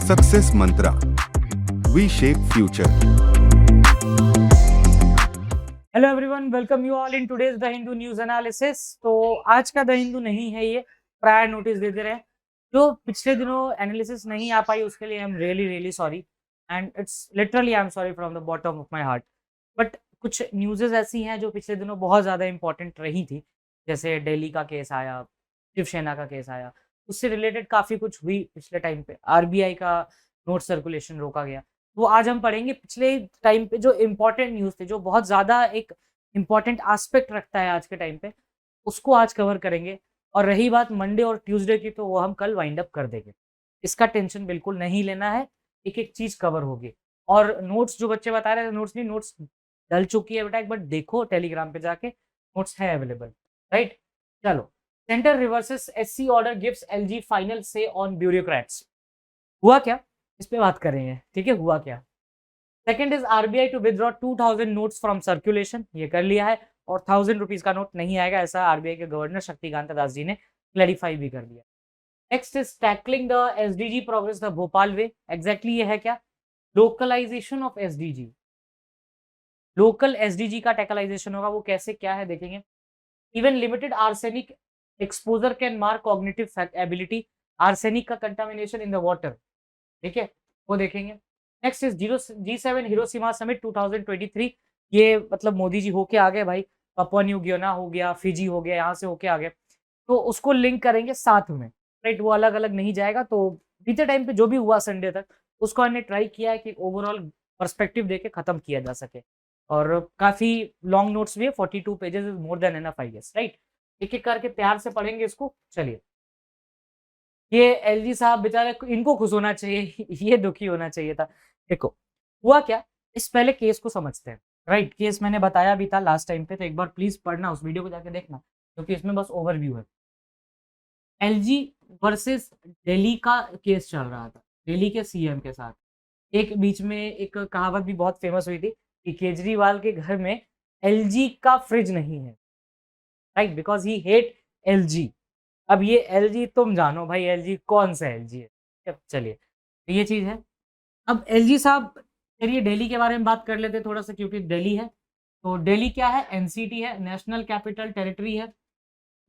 Success Mantra, V shape future. Hello everyone, welcome you all in today's the Hindu news analysis. तो आज का the Hindu नहीं है, ये प्रायर नोटिस दे दे रहे हैं। जो पिछले दिनों एनालिसिस नहीं आ पाई उसके लिए I am really sorry, and it's literally I am sorry from the bottom of my heart. But कुछ न्यूज़ेस ऐसी हैं जो पिछले दिनों बहुत ज़्यादा इंपॉर्टेंट रही थी, जैसे दिल्ली का केस आया, शिवसेना का केस आया, उससे रिलेटेड काफ़ी कुछ हुई पिछले टाइम पे। आरबीआई का नोट सर्कुलेशन रोका गया। वो आज हम पढ़ेंगे पिछले टाइम पे जो इम्पोर्टेंट न्यूज़ थे, जो बहुत ज़्यादा एक इम्पोर्टेंट एस्पेक्ट रखता है आज के टाइम पे, उसको आज कवर करेंगे। और रही बात मंडे और ट्यूसडे की, तो वो हम कल वाइंड अप कर देंगे। इसका टेंशन बिल्कुल नहीं लेना है, एक-एक चीज़ कवर होगी। और नोट्स जो बच्चे बता रहे थे, नोट्स नहीं, नोट्स डल चुकी है बेटा, एक बार देखो टेलीग्राम पे जाके, नोट्स है अवेलेबल, राइट? चलो, centre reverses SC order gives LG final से ऑन ब्यूरोक्रेट्स। हुआ क्या? इस पे बात करेंगे, ठीक है? हुआ क्या? Second is RBI to withdraw 2000 notes from circulation, ये कर लिया है। और 1000 रुपीज का नोट नहीं आएगा, ऐसा आरबीआई के गवर्नर शक्तिकांत दास जी ने क्लैरिफाई भी कर दिया। Next is tackling the SDG progress the Bhopal way. Exactly ये है क्या? Localisation of SDG. Local SDG का टैकलाइजेशन होगा, वो कैसे क्या है देखेंगे। Even limited arsenic exposure can mark cognitive ability. Arsenic का कंटामिनेशन इन द वाटर, ठीक है, वो देखेंगे। Next is G7 Hiroshima summit 2023। ये मतलब मोदी जी होके आ गए भाई, पापुआ न्यू गियोना हो गया, फिजी हो गया, यहाँ से होके आ गए, तो उसको लिंक करेंगे साथ में, राइट? वो अलग अलग नहीं जाएगा। तो बीते टाइम पे जो भी हुआ संडे तक, उसको हमने ट्राई किया है कि ओवरऑल पर्सपेक्टिव देके खत्म किया जा सके। और काफी लॉन्ग नोट्स भी है, 42 pages is more than enough I guess, right? एक एक करके प्यार से पढ़ेंगे इसको। चलिए, ये एलजी साहब बेचारे, इनको खुश होना चाहिए, ये दुखी होना चाहिए था। देखो हुआ क्या, इस पहले केस को समझते हैं, राइट? केस मैंने बताया भी था लास्ट टाइम पे, तो एक बार प्लीज पढ़ना, उस वीडियो को जाके देखना, क्योंकि इसमें बस ओवरव्यू है। एलजी वर्सेस दिल्ली का केस चल रहा था, दिल्ली के सीएम के साथ। एक बीच में एक कहावत भी बहुत फेमस हुई थी कि केजरीवाल के घर में एलजी का फ्रिज नहीं है, right? Because he hate LG. अब ये एलजी तुम जानो भाई, एलजी कौन सा एलजी है। चलिए, तो ये चीज है। अब एलजी साहब, चलिए दिल्ली के बारे में बात कर लेते थोड़ा सा, क्योंकि दिल्ली है। तो दिल्ली क्या है? एनसीटी है, नेशनल कैपिटल टेरिटरी है।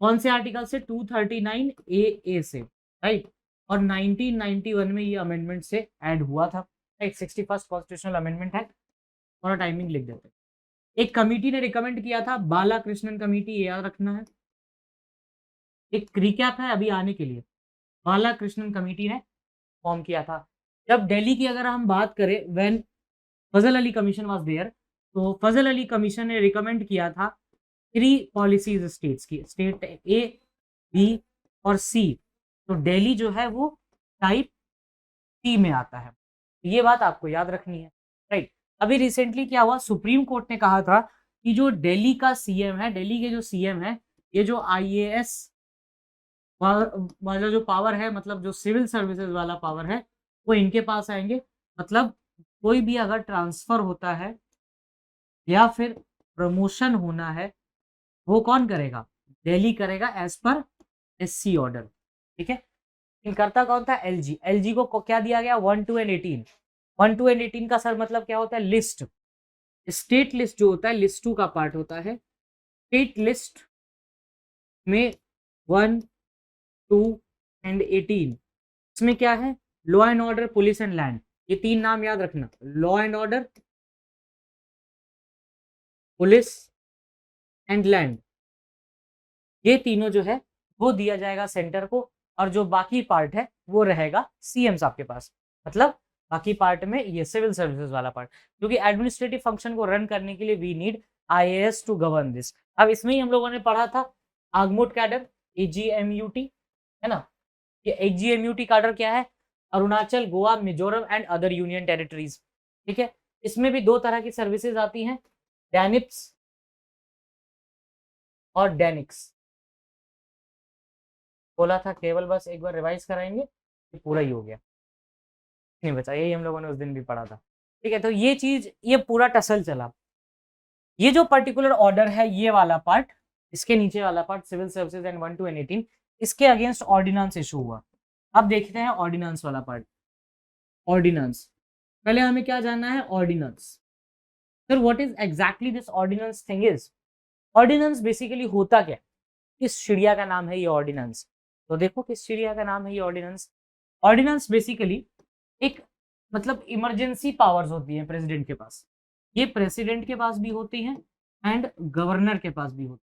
कौन से आर्टिकल से? 239 ए से, राइट? और 1991 में ये अमेंडमेंट से ऐड हुआ था, राइट? 61st कॉन्स्टिट्यूशनल अमेंडमेंट है। थोड़ा टाइमिंग लिख देते हैं। एक कमिटी ने रिकमेंड किया था, बालाकृष्णन कमिटी, ये याद रखना है। एक रिकैप है अभी आने के लिए, बालाकृष्णन कमेटी ने फॉर्म किया था। जब दिल्ली की अगर हम बात करें, when Fazal Ali commission was there, तो फजल अली कमीशन ने रिकमेंड किया था 3 पॉलिसीज स्टेट्स की, स्टेट ए, बी और सी। तो दिल्ली जो है वो टाइप सी में आता है। ये बात आपको याद रखनी है, राइट? अभी रिसेंटली क्या हुआ, सुप्रीम कोर्ट ने कहा था कि जो दिल्ली का सीएम है, दिल्ली के जो सीएम है, ये जो आईएएस वाला जो पावर है, मतलब जो सिविल सर्विसेज वाला पावर है, वो इनके पास आएंगे। मतलब कोई भी अगर ट्रांसफर होता है या फिर प्रमोशन होना है, वो कौन करेगा? दिल्ली करेगा, एज पर एससी ऑर्डर, ठीक है? लेकिन करता कौन था? एलजी। एलजी को क्या दिया गया? 1 2 एंड 18। 1 2 एंड 18 का सर मतलब क्या होता है? लिस्ट। स्टेट लिस्ट जो होता है, लिस्ट 2 का पार्ट होता है। स्टेट लिस्ट में 1 2 एंड 18, इसमें क्या है? Law and order, police and land. ये 3 नाम याद रखना, law and order, police and land. ये तीनों जो है वो दिया जाएगा सेंटर को, और जो बाकी पार्ट है वो रहेगा सीएम साहब के पास। मतलब बाकी पार्ट में ये सिविल सर्विसेज वाला पार्ट, क्योंकि एडमिनिस्ट्रेटिव फंक्शन को रन करने के लिए we need IAS to govern this. अब इसमें ही हम लोगों ने पढ़ा था आगमोट कैडर, एजीएमयूटी, है ना? ये एजीएमयूटी कैडर क्या है? Arunachal, Goa, Mizoram and other union territories, ठीक है? इसमें भी 2 तरह की सर्विसेज आती हैं, डैनिप्स और डैनिक्स। बोला था केवल बस एक बार रिवाइज कराएंगे, ये पूरा ही हो गया, नहीं बचा। यही हम लोगों ने उस दिन भी पढ़ा था, ठीक है? तो ये चीज, ये पूरा टसल चला। ये जो पर्टिकुलर ऑर्डर है, ये वाला पार्ट, इसके नीचे वाला part, civil services and 1 2 and 18, इसके अगेंस्ट ऑर्डिनेंस इशू हुआ। अब देखते हैं ऑर्डिनेंस वाला पार्ट। ऑर्डिनेंस। पहले हमें क्या जानना है? Ordinance. Sir what is exactly this ordinance thing is? Ordinance basically होता क्या? किस चिड़िया का नाम है ये ऑर्डिनेंस? तो देखो किस चिड़िया का नाम है ये ऑर्डिनेंस। ऑर्डिनेंस बेसिकली एक मतलब इमरजेंसी पावर्स होती है प्रेसिडेंट के पास। ये प्रेसिडेंट के पास भी होती हैं एंड गवर्नर के पास भी होती है।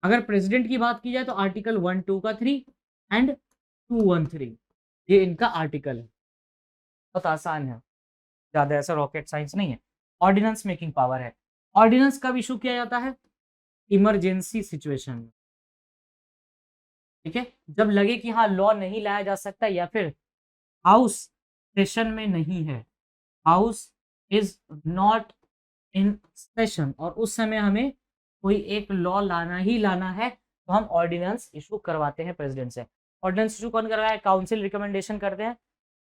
अगर प्रेसिडेंट की बात की जाए तो आर्टिकल 1(2) का 3 एंड 2(1)(3 ये इनका आर्टिकल है। बहुत आसान है, ज्यादा ऐसा रॉकेट साइंस नहीं है। ऑर्डिनेंस मेकिंग पावर है। ऑर्डिनेंस कब इशू किया जाता है? इमरजेंसी सिचुएशन में, ठीक है, जब लगे कि हाँ लॉ नहीं लाया जा सकता या फिर हाउस सेशन में नहीं है, house is not in session, और उस समय हमें कोई एक लॉ लाना ही लाना है, तो हम ऑर्डिनेंस इशू करवाते हैं प्रेसिडेंट से। ऑर्डिनेंस इशू कौन करवाए? काउंसिल रिकमेंडेशन करते हैं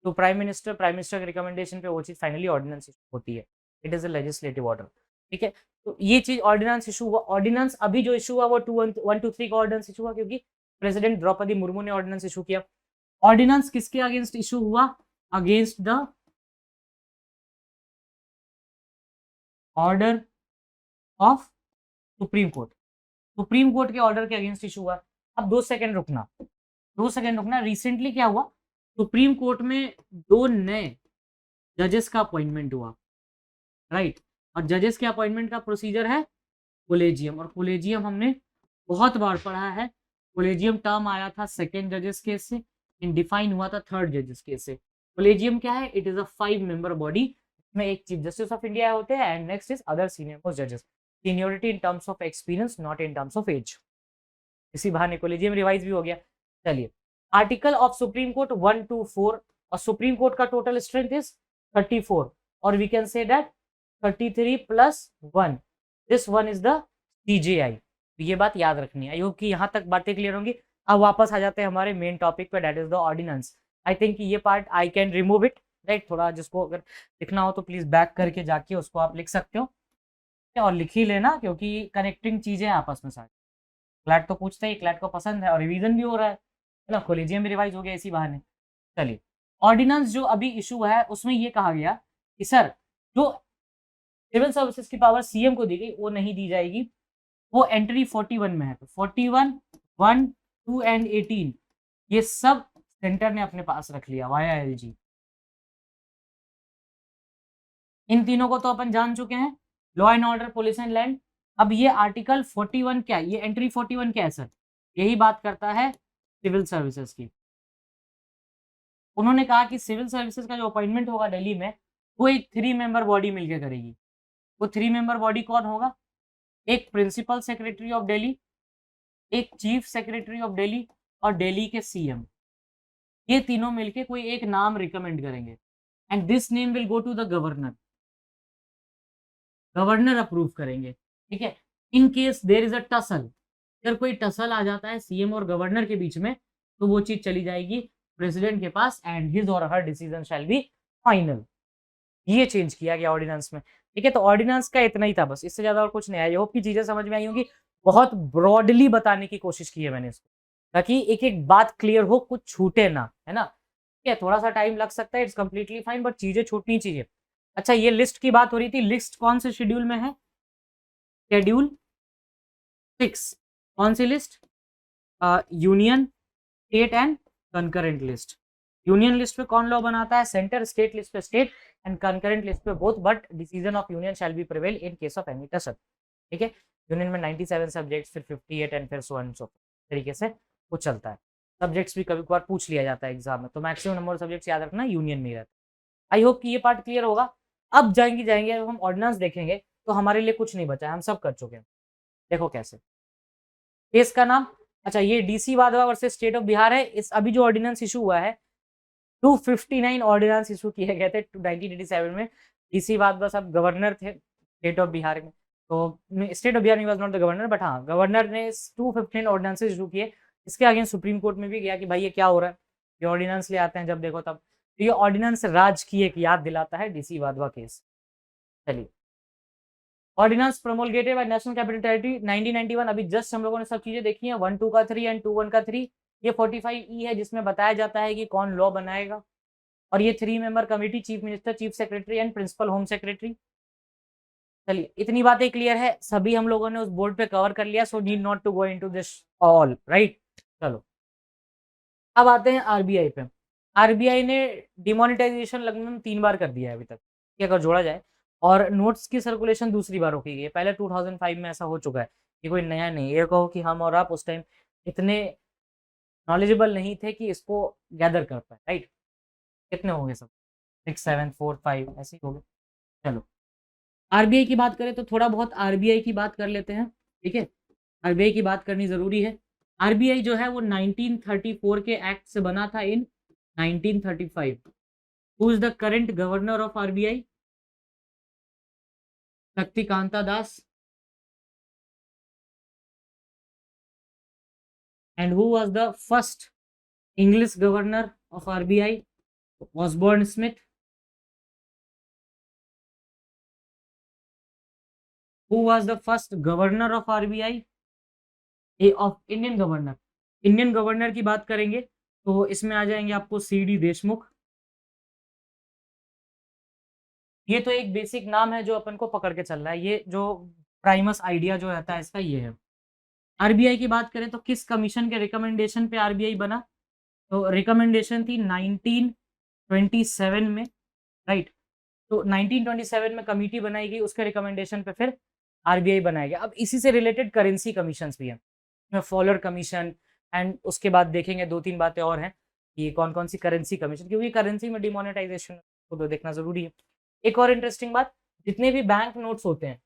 तो प्राइम मिनिस्टर के रिकमेंडेशन पे वो चीज फाइनली ऑर्डिनेंस इशू होती है। It is a legislative order, ठीक है। तो ये चीज ऑर्डिनेंस इशू हुआ। ऑर्डिनेंस अभी जो इशू हुआ वो 1(2) का ऑर्डिनेंस इशू हुआ क्योंकि प्रेसिडेंट द्रौपदी मुर्मू ने ऑर्डिनेंस इशू किया। ऑर्डिनेंस किसके अगेंस्ट इशू हुआ? Against the order of supreme court. Supreme court के ऑर्डर के अगेंस्ट इशू हुआ। अब 2 सेकंड रुकना। रिसेंटली क्या हुआ? सुप्रीम कोर्ट में 2 नए जजेस का अपॉइंटमेंट हुआ, राइट। और जजेस के अपॉइंटमेंट का प्रोसीजर है कोलेजियम, और कोलेजियम हमने बहुत बार पढ़ा है। कोलेजियम टर्म आया था 2nd जजेस केस से, डिफाइन हुआ था 3rd जजेस केस से। कोलेजियम क्या है? It is a 5 member body, इसमें एक चीफ जस्टिस ऑफ इंडिया होते हैं and next is other senior most जजेस। Seniority in terms of experience, not in terms of age. इसी बहाने कोलेजियम रिवाइज भी हो गया। चलिए, article of supreme court 1 to 4, और सुप्रीम कोर्ट का टोटल स्ट्रेंथ इज 34, और we can say that 33 + 1, this one is the CJI। तो ये बात याद रखनी है। आई होप कि यहाँ तक बातें क्लियर होंगी। अब वापस आ जाते हैं हमारे मेन टॉपिक पे, that is the ordinance. I think ये part I can remove it, right. थोड़ा जिसको अगर लिखना हो तो प्लीज बैक करके जाके उसको आप लिख सकते हो, और लिख ही लेना क्योंकि कनेक्टिंग चीजें आपस में सारी। क्लैट तो पूछते ही, क्लैट को पसंद है और रिवीजन भी हो रहा है ना, कोलिजियम भी रिवाइज हो गया इसी बहाने। चलिए, ऑर्डिनेंस जो अभी इशू है उसमें ये कहा गया कि सर जो सिविल सर्विसेज की पावर सीएम को दी गई वो नहीं दी जाएगी, वो एंट्री 41 में है। तो 41, 1, 2 एंड 18 ये सब सेंटर ने अपने पास रख लिया वाया एलजी। इन तीनों को तो अपन जान चुके हैं, law and order, police and land. अब ये आर्टिकल 41 क्या है? ये एंट्री 41 क्या है सर? यही बात करता है सिविल सर्विसेज की। उन्होंने कहा कि सिविल सर्विसेज का जो अपॉइंटमेंट होगा दिल्ली में, वो एक 3 मेंबर बॉडी मिलकर करेगी। वो 3 मेंबर बॉडी कौन होगा? एक प्रिंसिपल सेक्रेटरी ऑफ दिल्ली, एक चीफ सेक्रेटरी ऑफ दिल्ली और दिल्ली के सीएम। ये तीनों मिलके कोई एक नाम रिकमेंड करेंगे and this name will go to the governor. Governor approve करेंगे, ठीक है। In case there is a tussle, अगर कोई टसल आ जाता है सीएम और गवर्नर के बीच में, तो वो चीज चली जाएगी प्रेसिडेंट के पास एंड हिज और हर डिसीजन शैल बी फाइनल। ये चेंज किया गया ऑर्डिनेंस में, ठीक है। तो ऑर्डिनेंस का इतना ही था बस, इससे ज्यादा और कुछ नहीं आया। आई होप की चीजें समझ में आई होंगी। बहुत ब्रॉडली बताने की कोशिश की है मैंने इसको, ताकि एक एक बात क्लियर हो, कुछ छूटे ना, है ना। ठीक है, थोड़ा सा टाइम लग सकता है, इट्स कंप्लीटली फाइन, बट चीजें छूटनी चाहिए। अच्छा, ये लिस्ट की बात हो रही थी, लिस्ट कौन से शेड्यूल में है? शेड्यूल 6। कौन सी list? Union, state and concurrent list. Union list पे कौन लॉ बनाता है? सेंटर। स्टेट लिस्ट पे स्टेट एंड कंकरेंट लिस्ट पे both, but decision of union shall be prevail in case of any tussle, ठीक है। यूनियन में 97 सब्जेक्ट्स, फिर 58 एंड फिर सो एंड सो तरीके से वो चलता है। सब्जेक्ट्स भी कभी कभार पूछ लिया जाता है एग्जाम में, तो मैक्सिमम नंबर ऑफ सब्जेक्ट्स याद रखना यूनियन में ही रहता है। आई होप कि ये पार्ट क्लियर होगा। अब जाएंगे हम ऑर्डिनेंस देखेंगे तो हमारे लिए कुछ नहीं बचा है, हम सब कर चुके हैं। देखो कैसे। केस का नाम, अच्छा ये DC Wadhwa versus state of Bihar है। इस अभी जो ऑर्डिनेंस इशू हुआ है, 259 ऑर्डिनेंस इशू किए गए थे 1987 में। डीसी वाधवा साहब गवर्नर थे स्टेट ऑफ बिहार में, तो स्टेट ऑफ बिहार में was not the governor, but हाँ गवर्नर ने 215 ऑर्डिनेंसेस इशू किए। इसके अगेंस्ट सुप्रीम कोर्ट में भी गया कि भाई ये क्या हो रहा है, ये ऑर्डिनेंस ले आते हैं जब देखो तब। तो ये ऑर्डिनेंस राज की एक याद दिलाता है डीसी वाधवा केस। चलिए, ordinance promulgated by national capital territory 1991। अभी जस्ट हम लोगों ने सब चीजें देखी हैं, 1(2) का 3 एंड 2(1) का 3। ये 45E है जिसमें बताया जाता है कि कौन लॉ बनाएगा। और ये 3 member committee, chief minister, chief secretary and principal home secretary. चलिए इतनी बातें क्लियर है, सभी हम लोगों ने उस बोर्ड पे कवर कर लिया, so need not to go into this all, right. चलो अब आते हैं आरबीआई पे। आरबीआई ने डिमोनेटाइजेशन लगभग 3 बार कर दिया है अभी तक, कि अगर जोड़ा जाए, और नोट्स की सर्कुलेशन दूसरी बार रोकी गई है। पहले 2005 में ऐसा हो चुका है, ये कोई नया नहीं। ये कहो कि हम और आप उस टाइम इतने नॉलेजेबल नहीं थे कि इसको गैदर कर पाए, राइट। कितने हो गए सब, 6 7 4 5 ऐसे ही हो गए। चलो आरबीआई की बात करें तो थोड़ा बहुत आरबीआई की बात कर लेते हैं, ठीक है। आरबीआई की बात करनी जरूरी है। आरबीआई जो है वो 1934 के एक्ट से बना था इन 1935। Who is the current governor of RBI? Shaktikanta Das. And who was the first English governor of RBI? Osborne Smith. Who was the first governor of RBI? Of Indian governor. Indian governor की बात करेंगे तो इसमें आ जाएंगे आपको CD Deshmukh. ये तो एक बेसिक नाम है जो अपन को पकड़ के चल रहा है, ये जो प्राइमस आइडिया जो रहता है इसका ये है। आरबीआई की बात करें तो किस कमीशन के रिकमेंडेशन पे आरबीआई बना? तो रिकमेंडेशन थी 1927 में, राइट। तो 1927 में कमेटी बनाई गई, उसके रिकमेंडेशन पे फिर आरबीआई बनाया गया। अब इसी से रिलेटेड करेंसी कमीशंस भी हैं, फॉलर कमीशन, एंड उसके बाद देखेंगे 2-3 बातें और हैं कि कौन कौन सी करेंसी कमीशन, क्योंकि करेंसी में डिमोनेटाइजेशन को तो देखना जरूरी है। एक और इंटरेस्टिंग बात, जितने भी बैंक नोट्स होते हैं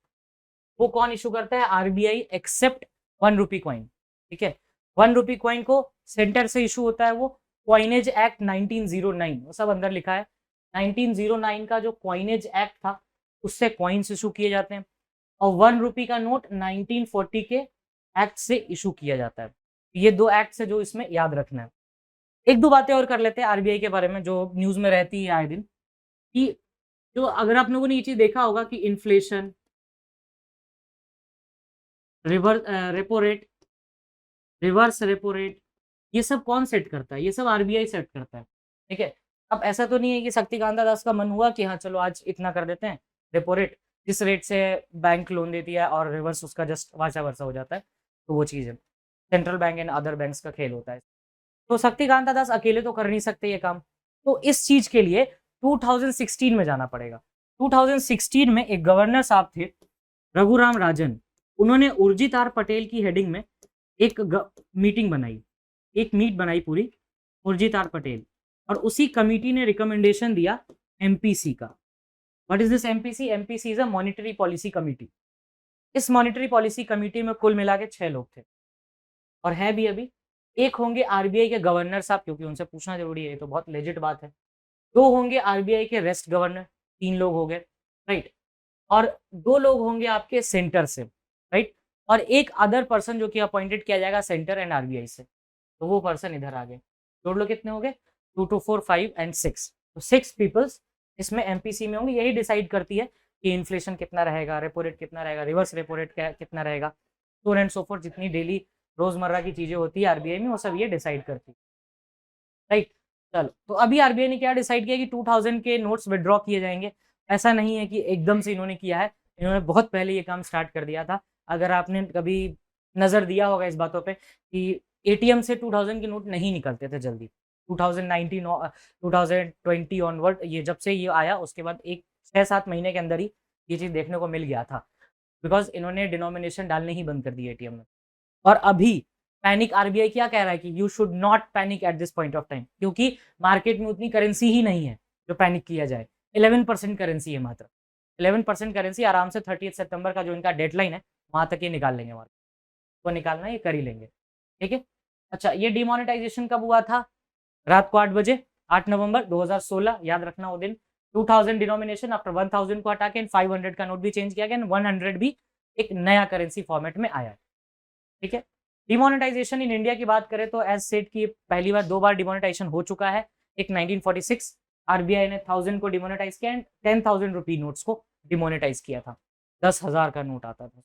वो कौन इशू करता है? आरबीआई, एक्सेप्ट 1 रुपी कॉइन, ठीक है। 1 रुपी कॉइन को सेंटर से इशू होता है, वो क्वाइनेज एक्ट 1909, वो सब अंदर लिखा है। 1909 का जो क्वाइनेज एक्ट था उससे कॉइन्स इशू किए जाते हैं, और 1 रुपी का नोट 1940 के एक्ट से इशू किया जाता है। ये 2 एक्ट है जो इसमें याद रखना है। एक दो बातें और कर लेते हैं आरबीआई के बारे में जो न्यूज में रहती है आए दिन, कि जो अगर आप लोगों ने ये चीज देखा होगा कि inflation, repo rate, reverse repo rate, ये सब कौन सेट करता है? ये सब आरबीआई सेट करता है, ठीक है। अब ऐसा तो नहीं है कि शक्तिकांता दास का मन हुआ कि हाँ चलो आज इतना कर देते हैं रेपो रेट, जिस रेट से बैंक लोन देती है, और रिवर्स उसका जस्ट वाचा वर्सा हो जाता है, तो वो चीज़ है। Central bank and other banks का खेल होता है। तो शक्तिकांता दास अकेले तो कर नहीं सकते ये काम, तो इस चीज के लिए 2016 में जाना पड़ेगा। 2016 में एक गवर्नर साहब थे, रघुराम राजन, उन्होंने उर्जित आर पटेल की हेडिंग में एक मीटिंग बनाई, एक मीट बनाई पूरी, उर्जित आर पटेल, और उसी कमिटी ने रिकमेंडेशन दिया एमपीसी का। What is this MPC? MPC is a monetary policy committee. इस मॉनिटरी पॉलिसी कमिटी में कुल मिला के 6 लोग थे, और है भी अभी। एक होंगे आरबीआई के गवर्नर साहब, क्योंकि उनसे पूछना जरूरी है, ये तो बहुत लेजिट बात है। 2 होंगे आरबीआई के रेस्ट गवर्नर, 3 लोग हो गए, राइट। और 2 लोग होंगे आपके सेंटर से, राइट। और एक अदर पर्सन जो कि अपॉइंटेड किया जाएगा सेंटर एंड आरबीआई से, तो वो पर्सन इधर आ गए। जोड़ लो कितने हो गए, 2 2 4 5 एंड 6, तो 6 पीपल्स इसमें एमपीसी में होंगे। यही डिसाइड करती है कि इन्फ्लेशन कितना रहेगा, रेपो रेट कितना रहेगा, रिवर्स रेपो रेट कितना रहेगा, सो एंड सो फोर्थ। जितनी डेली रोजमर्रा की चीजें होती है आरबीआई में, वो सब ये डिसाइड करती है, राइट। चलो तो अभी आरबीआई ने क्या डिसाइड किया कि 2000 के नोट्स विड्रॉ किए जाएंगे। ऐसा नहीं है कि एकदम से इन्होंने किया है, इन्होंने बहुत पहले ये काम स्टार्ट कर दिया था। अगर आपने कभी नजर दिया होगा इस बातों पे कि एटीएम से 2000 के नोट नहीं निकलते थे जल्दी। 2019 2020 ऑनवर्ड, ये जब से ये आया उसके बाद एक 6-7 महीने के अंदर ही ये चीज देखने को मिल गया था, बिकॉज इन्होंने डिनोमिनेशन डालने ही बंद कर दिए एटीएम में। और अभी पैनिक आरबीआई क्या कह रहा है कि you should not panic at this point of time, क्योंकि मार्केट में उतनी करेंसी ही नहीं है जो पैनिक किया जाए। 11% करेंसी है मात्र, 11% करेंसी। आराम से 30 सितंबर का जो इनका डेडलाइन है वहां तक ये निकाल लेंगे, मार्केट को निकालना ये कर ही लेंगे, ठीक है। अच्छा, ये डिमोनेटाइजेशन कब हुआ था? रात को 8 बजे, 8 नवंबर 2016, याद रखना वो दिन। 2000 डिनोमिनेशन, आफ्टर 1000 को हटा के 500 का नोट भी चेंज किया गया, 100 भी एक नया करेंसी फॉर्मेट में आया, ठीक है। डिमोनेटाइजेशन इन इंडिया की बात करें तो एज सेट की पहली बार 2 बार डिमोनेटाइजेशन हो चुका है। एक 1946 आरबीआई ने 1000 को डिमोनेटाइज किया, 10,000 रुपी नोट्स को डिमोनेटाइज किया था, 10,000 का नोट आता था।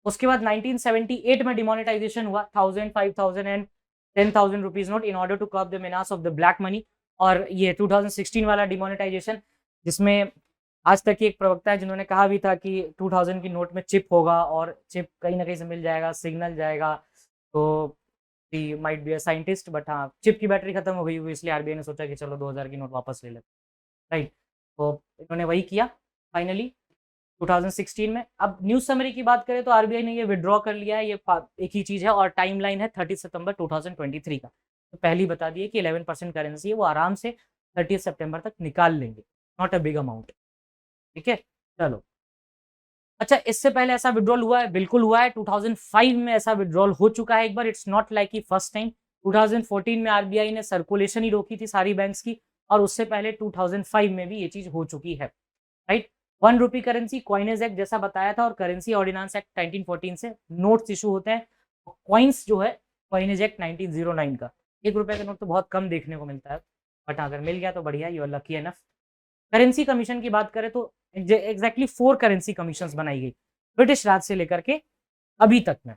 उसके बाद 1978 में डिमोनेटाइजेशन हुआ, 1000, 5000 and 10,000 rupees note, in order to curb the menace of the black money. और ये 2016 वाला डिमोनेटाइजेशन, जिसमें आज तक की एक प्रवक्ता है जिन्होंने कहा भी था कि 2000 की नोट में चिप होगा और चिप कहीं ना कहीं से मिल जाएगा, सिग्नल जाएगा। तो he might be a scientist, but हाँ, चिप की बैटरी खत्म हो गई हुई, इसलिए आरबीआई ने सोचा कि चलो 2000 की नोट वापस ले लेते, राइट। तो इन्होंने वही किया फाइनली 2016 में। अब न्यूज समरी की बात करें तो आरबीआई ने ये विड्रॉ कर लिया है, ये एक ही चीज है, और टाइमलाइन है 30 सितंबर 2023 का। तो पहले ही बता दिए कि 11% करेंसी है, वो आराम से 30 सितंबर तक निकाल लेंगे, नॉट अ बिग अमाउंट, ठीक है। चलो, अच्छा, इससे पहले ऐसा विड्रॉल हुआ है? बिल्कुल हुआ है, 2005 में ऐसा विड्रॉल हो चुका है एक बार। इट्स नॉट लाइक की फर्स्ट टाइम। 2014 में आरबीआई ने सर्कुलेशन ही रोकी थी सारी बैंक्स की, और उससे पहले 2005 में भी ये चीज हो चुकी है, राइट। 1 रुपी करेंसी, कॉइनेज एक्ट जैसा बताया था, और करेंसी ऑर्डिनेंस एक्ट 1914 से नोट्स इशू होते हैं। कॉइन्स जो है, कॉइनेज एक्ट 1909 का। 1 रुपए का नोट तो बहुत कम देखने को मिलता है, बट अगर मिल गया तो बढ़िया, you are lucky enough. Currency commission की बात करें तो एग्जैक्टली 4 करेंसी कमीशंस बनाई गई ब्रिटिश राज से लेकर के अभी तक में।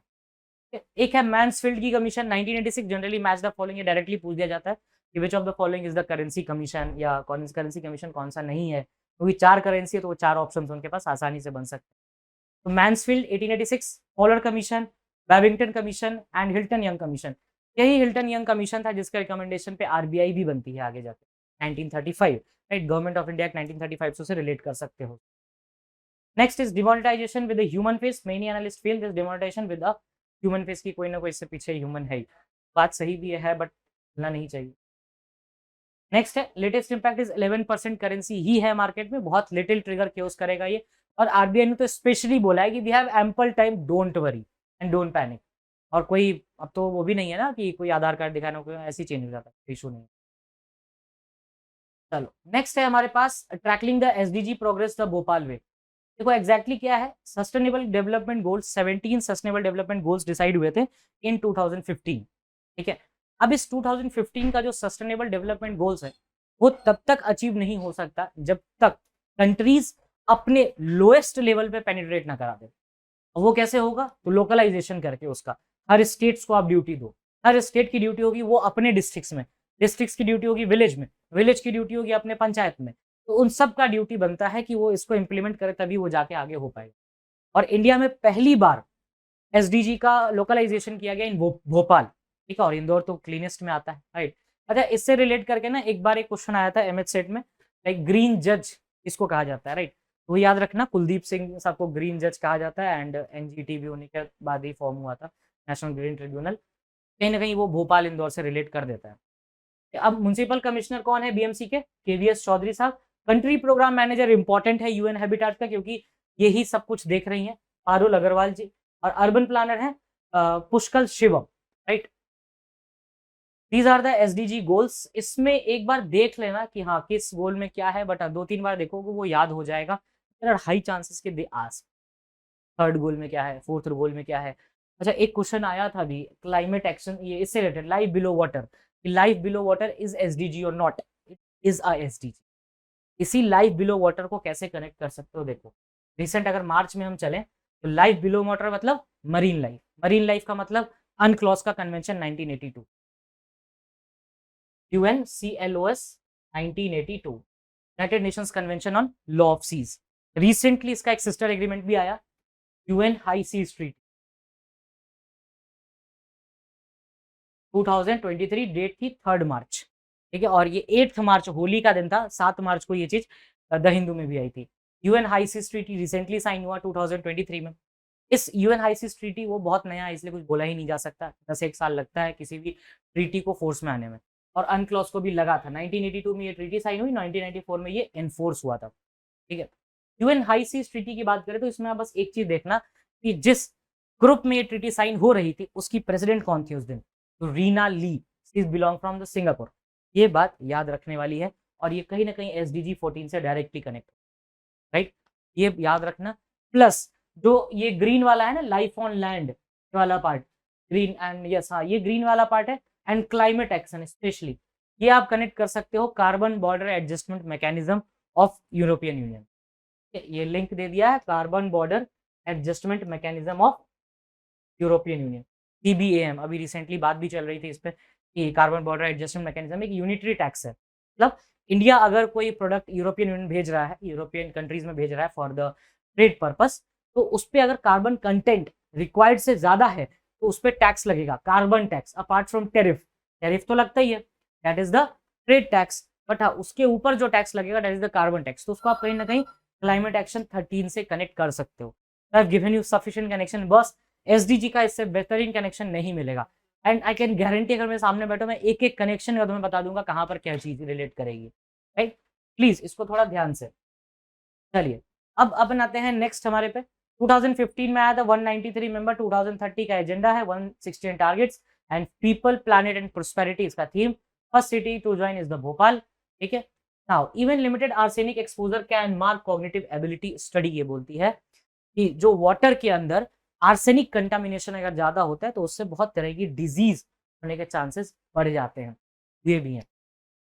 एक है मैन्सफील्ड की commission 1986, generally match the following, ये डायरेक्टली पूछ दिया जाता है कि which of the following is the currency commission, या करेंसी कमीशन कौन सा नहीं है, क्योंकि 4 करेंसी है तो वो 4 ऑप्शन उनके पास आसानी से बन सकते हैं। तो Mansfield 1886, Fowler commission, Babington commission and Hilton Young commission. यही हिल्टन यंग कमीशन था जिसके रिकमेंडेशन पे आरबीआई भी बनती है आगे जाके 1935, राइट। गवर्नमेंट ऑफ इंडिया 1935 से उसे रिलेट कर सकते हो। Next is demonetisation with human face. Many analyst feel this demonetisation with a human face की कोई ना कोई इससे पीछे ह्यूमन है ही। बात सही भी है, बट भूलना नहीं चाहिए। नेक्स्ट है लेटेस्ट इंपैक्ट इज 11% करेंसी ही है मार्केट में, बहुत लिटिल ट्रिगर क्योस करेगा ये। और आरबीआई ने तो स्पेशली बोला है कि we have ample time, don't worry and don't panic. और कोई अब तो वो भी नहीं है ना कि कोई आधार कार्ड दिखाना को ऐसे ही चेंज हो जाता है, इशू नहीं। चलो, नेक्स्ट है हमारे पास tackling the SDG progress the Bhopal way. देखो एग्जैक्टली क्या है, sustainable development goals, 17 sustainable development goals decide हुए थे इन 2015, ठीक है। अब इस 2015 का जो सस्टेनेबल डेवलपमेंट गोल्स है, वो तब तक अचीव नहीं हो सकता जब तक कंट्रीज अपने लोएस्ट लेवल पे पेनिट्रेट ना करा दे। वो कैसे होगा? तो लोकलाइजेशन करके उसका, हर स्टेट्स को आप ड्यूटी दो। हर स्टेट की ड्यूटी होगी वो अपने डिस्ट्रिक्ट्स में, डिस्ट्रिक्ट्स की ड्यूटी होगी विलेज में, विलेज की ड्यूटी होगी अपने पंचायत में। तो उन सब का ड्यूटी बनता है कि वो इसको इंप्लीमेंट करे, तभी वो जाके आगे हो पाएगा। और इंडिया में पहली बार एसडीजी का लोकलाइजेशन किया गया इन भोपाल, ठीक है। और इंदौर तो क्लीनेस्ट में आता है, राइट। अच्छा, इससे रिलेट करके ना एक बार एक क्वेश्चन आया था एमएच सेट में, लाइक ग्रीन जज इसको कहा जाता है, राइट। तो याद रखना, कुलदीप सिंह साहब को ग्रीन जज कहा जाता है, एंड एनजीटी भी उन्हीं के बाद ही फॉर्म हुआ था, नेशनल ग्रीन ट्रिब्यूनल। कहीं ना कहीं वो भोपाल इंदौर से रिलेट कर देता है। अब म्युनिसिपल कमिश्नर कौन है बीएमसी के? केवीएस चौधरी साहब। कंट्री प्रोग्राम मैनेजर इंपॉर्टेंट है यूएन हैबिटेट का, क्योंकि यही सब कुछ देख रही हैं, पारुल अग्रवाल जी। और अर्बन प्लानर है Pushkal Shivam, right. These are the SDG goals. इसमें एक बार देख लेना कि हाँ किस गोल में क्या है, बट 2-3 बार देखोगे वो याद हो जाएगा। देयर आर हाई चांसेस के दे आस्क थर्ड गोल में क्या है, फोर्थ गोल में क्या है। अच्छा, एक क्वेश्चन आया था भी क्लाइमेट एक्शन, ये इससे related, life below water, life below water is SDG और not, it is a SDG. इसी लाइफ बिलो वाटर को कैसे कनेक्ट कर सकते हो? देखो, रिसेंट अगर मार्च में हम चलें तो लाइफ बिलो वाटर मतलब मरीन लाइफ, मरीन लाइफ का मतलब अनक्लॉज का convention 1982, UNCLOS 1982, united nations convention on law of seas. Recently इसका एक सिस्टर एग्रीमेंट भी आया, UN high seas treaty 2023, date थी 3 मार्च, ठीक है। और ये 8 मार्च होली का दिन था, 7 मार्च को ये चीज द हिंदू में भी आई थी। UN high seas treaty recently sign हुआ 2023 में। इस यूएन हाई सीज ट्रीटी वो बहुत नया है, इसलिए कुछ बोला ही नहीं जा सकता, 10-1 साल लगता है किसी भी ट्रीटी को फोर्स में आने में। और अनक्लॉज को भी लगा था, 1982 में ये ट्रीटी साइन हुई, 1994 में ये एनफोर्स हुआ था, ठीक है। यूएन हाई सीज ट्रीटी की बात करें तो इसमें आप बस एक चीज देखना कि जिस ग्रुप में ये ट्रीटी साइन हो रही थी उसकी प्रेसिडेंट कौन थी उस दिन? तो Reena Lee, she belong from the Singapore. ये बात याद रखने वाली है, और ये कहीं ना कहीं एसडीजी 14 से डायरेक्टली कनेक्ट, राइट, ये याद रखना। प्लस जो ये ग्रीन वाला है ना, लाइफ ऑन लैंड वाला पार्ट, ग्रीन एंड यस, हाँ ये ग्रीन वाला पार्ट है, एंड क्लाइमेट एक्शन स्पेशली, ये आप कनेक्ट कर सकते हो carbon border adjustment mechanism of European union. ये लिंक दे दिया है, carbon border adjustment mechanism of European union, CBM. अभी रिसेंटली बात भी चल रही थी इस पे कि कार्बन बॉर्डर एडजस्टमेंट मैकेनिज्म एक यूनिटरी टैक्स है, मतलब इंडिया अगर कोई प्रोडक्ट यूरोपियन यूनियन भेज रहा है, यूरोपियन कंट्रीज में भेज रहा है फॉर द ट्रेड पर्पस, तो उस पे अगर कार्बन कंटेंट रिक्वायर्ड से ज्यादा है तो उस पर टैक्स लगेगा, carbon tax, apart from tariff. Tariff तो लगता ही है, that is the trade tax, but हाँ उसके ऊपर जो टैक्स लगेगा that is the carbon tax. तो उसको आप कहीं ना कहीं क्लाइमेट एक्शन 13 से कनेक्ट कर सकते हो। I have given you sufficient connection, बस एसडीजी का इससे बेहतरीन कनेक्शन नहीं मिलेगा। एंड आई कैन गारंटी, अगर मेरे सामने बैठो मैं एक एक कनेक्शन का तुम्हें बता दूंगा कहाँ पर क्या चीज रिलेट करेगी, राइट। प्लीज इसको थोड़ा ध्यान से चलिए। अब अपन आते हैं नेक्स्ट हमारे पे। 2015 में आया था 193 मेंबर, 2030 का एजेंडा है, 116 targets and people planet and prosperity इसका theme. First city to join is the Bhopal, ठीक है। Now even limited arsenic exposure can mark cognitive ability study ये बोलती है कि जो वाटर के अंदर आर्सेनिक कंटामिनेशन अगर ज्यादा होता है तो उससे बहुत तरह की डिजीज होने के चांसेस बढ़ जाते हैं, ये भी है।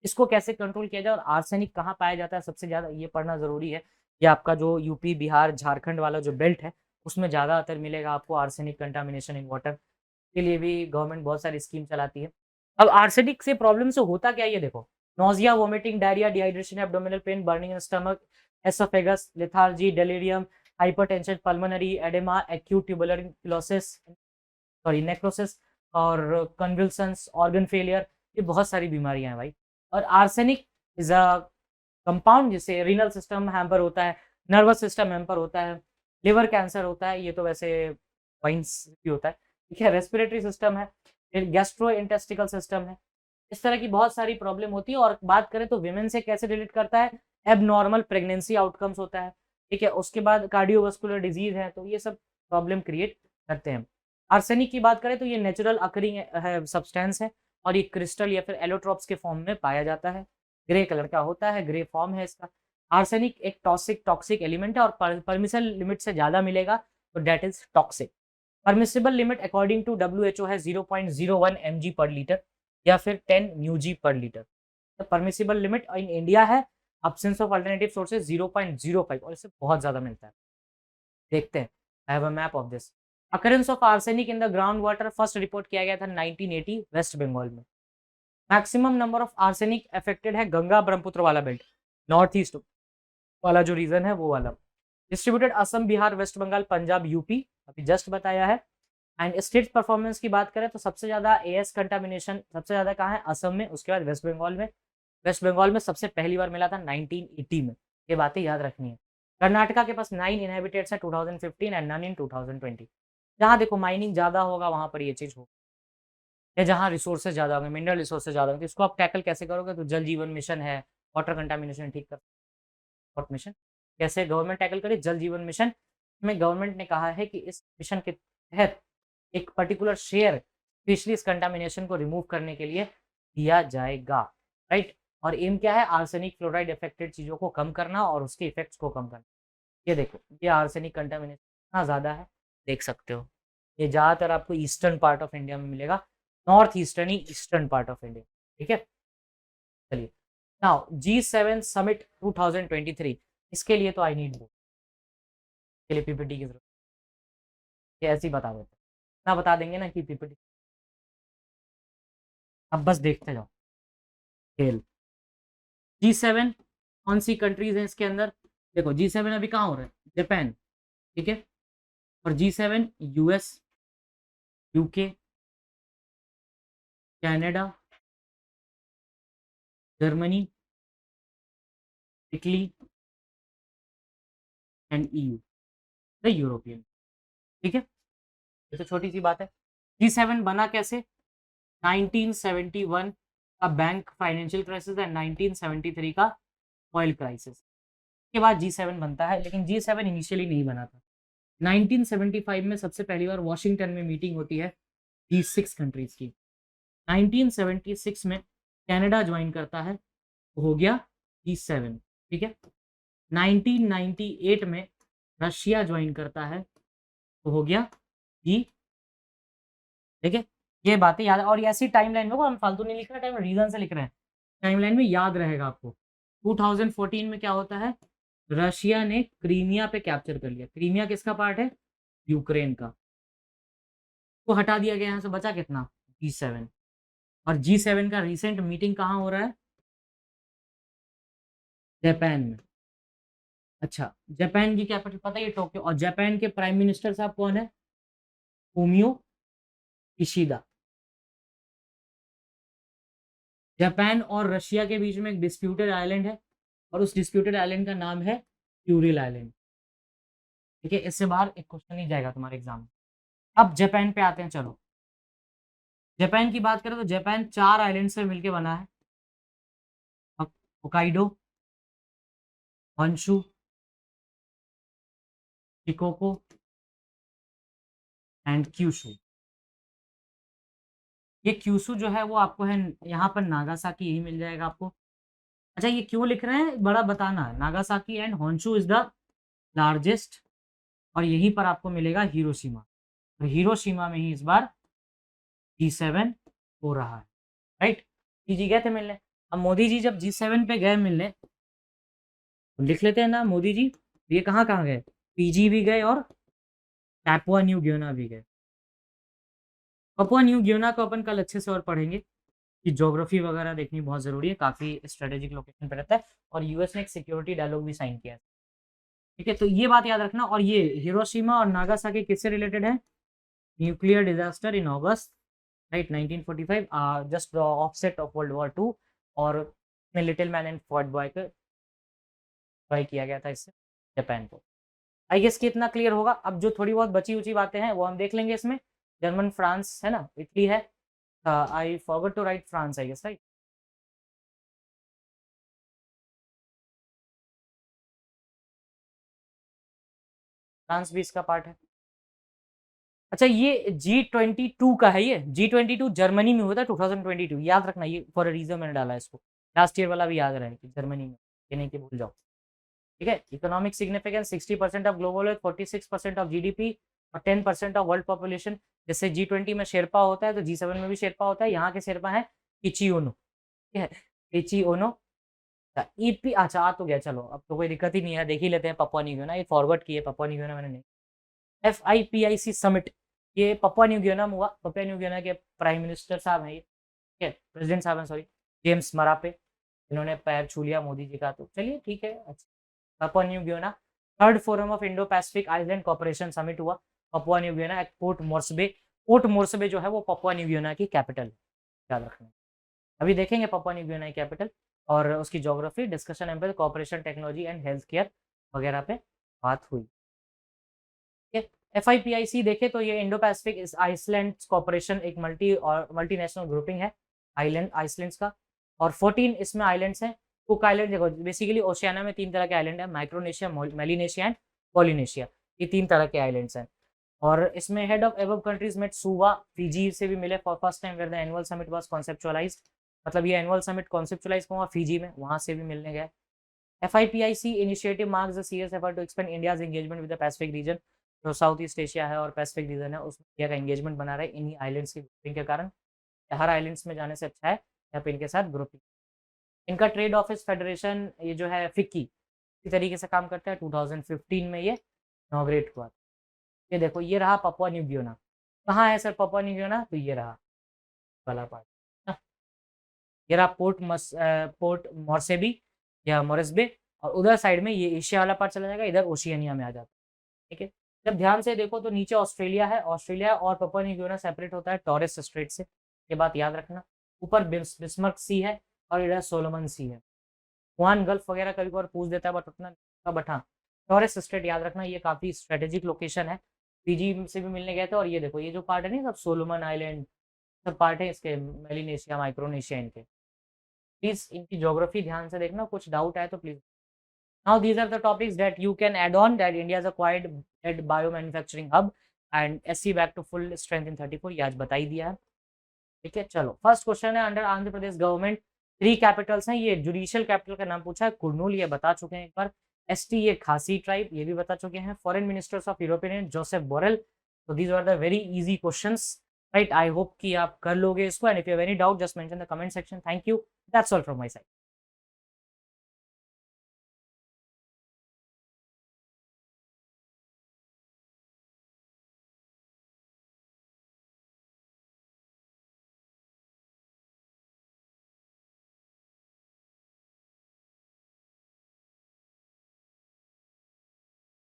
इसको कैसे कंट्रोल किया जाए और आर्सेनिक कहाँ पाया जाता है सबसे ज्यादा, ये पढ़ना जरूरी है। ये आपका जो यूपी बिहार झारखंड वाला जो बेल्ट है उसमें ज्यादातर मिलेगा आपको आर्सेनिक कंटामिनेशन इन वाटर। के लिए भी गवर्नमेंट बहुत सारी स्कीम चलाती है। अब आर्सेनिक से प्रॉब्लम से होता क्या है ये देखो, nausea, vomiting, diarrhoea, dehydration, abdominal pain, burning in stomach, oesophagus, lethargy, delirium, hypertension, pulmonary oedema, acute tuberculosis, sorry necrosis और कन्वल्सन्स, ऑर्गन फेलियर, ये बहुत सारी बीमारियां हैं भाई। और आर्सेनिक इज अ कंपाउंड जिससे रीनल सिस्टम हैम्पर होता है, नर्वस सिस्टम हैम्पर होता है, लिवर कैंसर होता है, ये तो वैसे वाइन्स भी होता है, ठीक है, रेस्पिरेटरी सिस्टम है, फिर गैस्ट्रो इंटेस्टिकल सिस्टम है, इस तरह की बहुत सारी प्रॉब्लम होती है। और बात करें तो विमेन से कैसे रिलेट करता है, एबनॉर्मल प्रेगनेंसी आउटकम्स होता है, ठीक है, उसके बाद कार्डियोवास्कुलर डिजीज है, तो ये सब प्रॉब्लम क्रिएट करते हैं। आर्सेनिक की बात करें तो ये नेचुरल अकरिंग है सब्सटेंस है और ये क्रिस्टल या फिर एलोट्रॉप्स के फॉर्म में पाया जाता है, ग्रे कलर का होता है, ग्रे फॉर्म है इसका। आर्सेनिक एक टॉक्सिक एलिमेंट है और परमिशन लिमिट से ज्यादा मिलेगा तो that is toxic. Permissible limit according to WHO है 0.01 mg पर लीटर या फिर 10 μg पर लीटर। तो परमिसिबल लिमिट इन इंडिया है, एब्सेंस ऑफ अल्टरनेटिव सोर्सेज 0.05 और इससे बहुत ज्यादा मिलता है। देखते हैं, I have a map of this. Occurrence of arsenic in the ground water first report किया गया था 1980 वेस्ट बंगाल में। Maximum number of arsenic affected है गंगा ब्रह्मपुत्र वाला बेल्ट, नॉर्थ ईस्ट वाला जो रीजन है वो वाला। डिस्ट्रीब्यूटेड असम, बिहार, वेस्ट बंगाल, पंजाब, यूपी, अभी जस्ट बताया है। एंड स्टेट परफॉर्मेंस की बात करें तो सबसे ज्यादा एएस कंटामिनेशन सबसे ज्यादा कहाँ है, असम में, उसके बाद वेस्ट बंगाल में। वेस्ट बंगाल में सबसे पहली बार मिला था 1980 में, ये बातें याद रखनी है। कर्नाटका के पास 9 इनहेबिटेट्स है 2015 एंड नन इन 2020। जहाँ देखो माइनिंग ज्यादा होगा वहां पर ये चीज होगा, या जहाँ रिसोर्सेज ज्यादा होंगे, मिनरल रिसोर्सेज ज्यादा होंगे, इसको आप टैकल कैसे करोगे, तो जल जीवन मिशन है, वाटर कंटामिनेशन ठीक कर मिशन। कैसे गवर्नमेंट टैकल करे, जल जीवन मिशन में गवर्नमेंट ने कहा है कि इस मिशन के तहत एक पर्टिकुलर शेयर स्पेशली इस कंटामिनेशन को रिमूव करने के लिए दिया जाएगा, राइट। और एम क्या है, आर्सेनिक फ्लोराइड इफेक्टेड चीजों को कम करना और उसके इफेक्ट्स को कम करना। ये देखो ये आर्सेनिक कंटामिनेशन इतना ज्यादा है, देख सकते हो, ये ज्यादातर आपको ईस्टर्न पार्ट ऑफ इंडिया में मिलेगा, north eastern he eastern part of India, ठीक है। चलिए नाउ G7 समिट 2023, इसके लिए तो आई नीड बुक के लिए पीपीटी की जरूरत है, ऐसे ही बता देते ना, बता देंगे ना कि पीपीटी, अब बस देखते जाओ खेल। G7 कौन सी कंट्रीज है इसके अंदर, देखो G7 अभी कहाँ हो रहा है, जापान, ठीक है, और G7 US, UK, Canada, Germany, Italy and EU, the European, ठीक है। ये तो छोटी सी बात है। G7 बना कैसे, 1971 का बैंक फाइनेंशियल क्राइसिस एंड 1973 का ऑयल क्राइसिस के बाद G7 बनता है, लेकिन G7 इनिशियली नहीं बना था। 1975 में सबसे पहली बार वॉशिंगटन में मीटिंग होती है G6 कंट्रीज की। 1976 में कनाडा ज्वाइन करता है, तो हो गया G7, ठीक है। 1998 में रशिया ज्वाइन करता है, तो हो गया G, ठीक है। ये बातें याद, और ऐसी टाइमलाइन में हम फालतू नहीं लिख रहे, टाइम रीजन से लिख रहे हैं, टाइमलाइन में याद रहेगा आपको। 2014 में क्या होता है, रशिया ने क्रीमिया पे कैप्चर कर लिया। क्रीमिया किसका पार्ट है, यूक्रेन का, तो हटा दिया गया, यहाँ से बचा कितना, G7। और G7 का रिसेंट मीटिंग कहाँ हो रहा है, जापान में। अच्छा, जापान की कैपिटल पता है, ये टोक्यो। और जापान के प्राइम मिनिस्टर साहब कौन है? Fumio Kishida. जापान और रशिया के बीच में एक डिस्प्यूटेड आइलैंड है और उस डिस्प्यूटेड आइलैंड का नाम है क्यूरिल आइलैंड। ठीक है, इससे बाहर एक क्वेश्चन नहीं जाएगा तुम्हारे एग्जाम में। अब जापान पे आते हैं, चलो। जापान की बात करें तो जापान 4 आइलैंड से मिलकर बना है। Hokkaido, Honshu, Shikoku and Kyushu. ये क्यूशू जो है वो आपको है यहाँ पर नागासाकी, यही मिल जाएगा आपको। अच्छा, ये क्यों लिख रहे हैं बड़ा बताना है। Nagasaki and Honshu is the largest, और यहीं पर आपको मिलेगा हिरोशिमा। तो हिरोशिमा में ही इस बार G7 हो रहा है, राइट। जी गए थे मिलने। अब मोदी जी जब G7 पे गए मिलने, तो लिख लेते हैं ना मोदी जी। ये कहाँ कहाँ गए? पीजी भी गए और पैपुआ न्यू गियोना भी गए। पपुआ न्यू गियोना को अपन कल अच्छे से और पढ़ेंगे कि ज्योग्राफी वगैरह देखनी बहुत जरूरी है, काफी स्ट्रेटेजिक लोकेशन पे रहता है। और यूएस ने एक सिक्योरिटी डायलॉग भी साइन किया है। ठीक है, तो ये बात याद रखना। और ये हिरोशिमा और नागासाकी किससे रिलेटेड है? Nuclear disaster in August, right, 1945, just the offset of world war 2। और little man and fort boy को ट्राई किया गया था इससे जापान को। आई गेस कि इतना क्लियर होगा। अब जो थोड़ी बहुत बची उची बातें हैं वो हम देख लेंगे इसमें। जर्मन, फ्रांस है ना, इटली है। I forgot to write France, I guess, right. France भी इसका पार्ट है। अच्छा, ये G22 का है। ये G22 जर्मनी में हुआ था 2022, याद रखना। ये फॉर अ रीजन मैंने डाला इसको, लास्ट ईयर वाला भी याद रहे कि जर्मनी में, ये नहीं कि भूल जाओ। ठीक है, economic significance 60% of global wealth, 46% of GDP और 10% ऑफ वर्ल्ड पॉपुलेशन। जैसे G20 में शेरपा होता है तो G7 में भी शेरपा होता है। यहाँ के शेरपा है इची ओनो। ठीक है, इची ओनो। ईपी, अच्छा आ तो गया, चलो अब तो कोई दिक्कत ही नहीं है, देख ही लेते हैं। पपुआ न्यू गियोना, ये फॉरवर्ड किए, पपुआ न्यू गियोना मैंने नहीं। FIPIC समिट, ये पपुआ न्यू गियोना में हुआ। पपुआ न्यू गियोना के प्राइम मिनिस्टर साहब हैं ये, ठीक है, प्रेसिडेंट साहब हैं, सॉरी, जेम्स मरापे। इन्होंने पैर छू लिया मोदी जी का, तो चलिए ठीक है। अच्छा, Papua New Guinea, third forum of Indo Pacific island corporation summit हुआ Papua New Guinea at Port Moresby. Port Moresby जो है वो पपुआ न्यू गियोना की कैपिटल, याद रखना। अभी देखेंगे पपुआ न्यू गियोना की कैपिटल और उसकी geography, discussion ample, corporation, technology and health care वगैरह पे बात हुई। FIPIC देखे तो ये इंडो पैसिफिक आइसलैंड कॉर्पोरेशन, एक मल्टीनेशनल ग्रुपिंग है आइसलैंड्स का। और 14 इसमें आइलैंड्स हैं। कुक आइलैंड देखो, बेसिकली ओशियाना में 3 तरह के आइलैंड है, माइक्रोनेशिया, मेलिनेशिया एंड पॉलिनेशिया। ये 3 तरह के आइलैंड्स हैं। और इसमें head of above countries met Suva, Fiji से भी मिले for first time where the annual summit was conceptualised. मतलब ये एनुअल समिट कॉन्सेप्चुअलाइज हुआ फिजी में, वहां से भी मिलने गए। FIPIC initiative marks a serious effort to expand India's engagement with the Pacific region। जो साउथ ईस्ट एशिया है और पैसिफिक रीजन है, उसमें इंडिया का एंगेजमेंट बना रहे इन्हीं आइलैंड्स की ग्रुपिंग के कारण। हर आइलैंड्स में जाने से अच्छा है या फिर इनके साथ ग्रुपिंग। इनका ट्रेड ऑफिस फेडरेशन ये जो है फिक्की, इसी तरीके से काम करता है। 2015 में ये इनॉग्रेट हुआ। ये देखो, ये रहा पपुआ न्यू गियोना। कहाँ है सर पपुआ न्यू गियोना? तो ये रहा वाला पार्ट, ये रहा पोर्ट मोर्सेबी या मोरिस्बे। और उधर साइड में ये एशिया वाला पार्ट चला जाएगा, इधर ओशियनिया में आ जाता है। ठीक है, जब ध्यान से देखो तो नीचे ऑस्ट्रेलिया है, ऑस्ट्रेलिया और पपुआ न्यू गियोना सेपरेट होता है टॉरेस स्ट्रेट से, ये बात याद रखना। ऊपर बिस्मर्क सी है और इधर सोलोमन सी है। हुआन गल्फ वगैरह कभी कभार पूछ देता है बट उतना, बट हाँ, टॉरेस स्ट्रेट याद रखना, ये काफी स्ट्रेटेजिक लोकेशन है। पीजी से भी मिलने गए थे। और ये देखो, ये जो पार्ट है ना, सब सोलोमन आइलैंड सब पार्ट है इसके, मेलिनेशिया, माइक्रोनेशिया इनके। प्लीज इनकी ज्योग्राफी ध्यान से देखना, कुछ डाउट है तो please. Now these are the topics that you can add on, that India has acquired at biomanufacturing hub and SC back to full strength in 34, ये आज बता ही दिया है। ठीक है, चलो फर्स्ट क्वेश्चन है, under Andhra Pradesh government 3 Capitals हैं। ये जुडिशियल कैपिटल का नाम पूछा है, कुर्नूल, ये बता चुके हैं एक बार। ST ये खासी ट्राइब, ये भी बता चुके हैं। Foreign ministers of European union Josep Borrell. तो these are the very easy questions, right. I hope कि आप कर लोगे इसको, and if you have any doubt just mention the comment section. Thank you, that's all from my side.